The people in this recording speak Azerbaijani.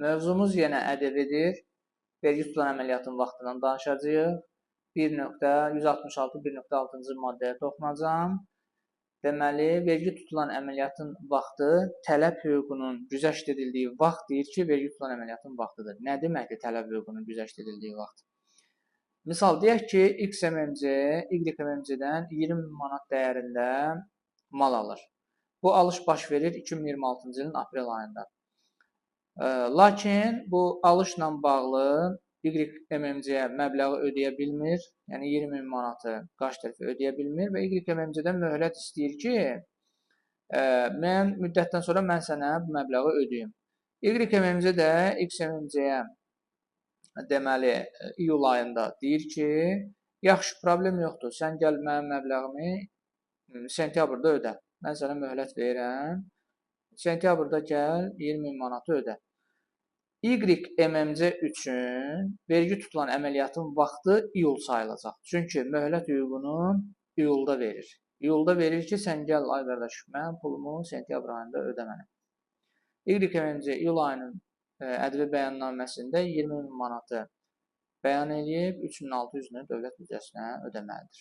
Mövzumuz yenə ƏDV-dir. Vergi tutulan əməliyyatın vaxtından danışacağıq. 1.166-1.6-cı maddəyə toxunacağam. Deməli, vergi tutulan əməliyyatın vaxtı tələb hüququnun güzəşt edildiyi vaxt deyir ki, vergi tutulan əməliyyatın vaxtıdır. Nə deməkdir tələb hüququnun güzəşt edildiyi vaxt? Misal, deyək ki, X MMC, Y MMC-dən 20.000 manat dəyərində mal alır. Bu alış baş verir 2026-cı ilin aprel ayında. Lakin bu alışla bağlı Y MMC-yə məbləği ödəyə bilmir, yəni 20.000 manatı qarşı tərəfə ödəyə bilmir və Y MMC-dən möhlət istəyir ki, müəyyən müddətdən sonra mən sənə bu məbləği ödəyim. Y MMC də X MMC-yə deməli iyul ayında deyir ki, yaxşı, problem yoxdur, sən gəl mənim məbləğimi sentyabrda ödə. Mən sənə möhlət verirəm, sentyabrda gəl 20.000 manatı ödə. Y MMC üçün vergi tutulan əməliyyatın vaxtı iyul sayılacaq. Çünki möhlət hüququnu iyulda verir. İyulda verir ki, sən gəl, ay qardaş, mənim pulumu sentyabr ayında ödə mənə. Y MMC iyul ayının ədəbi bəyannaməsində 20.000 manatı bəyan edib, 3600-ünü dövlət büdcəsinə ödəməlidir.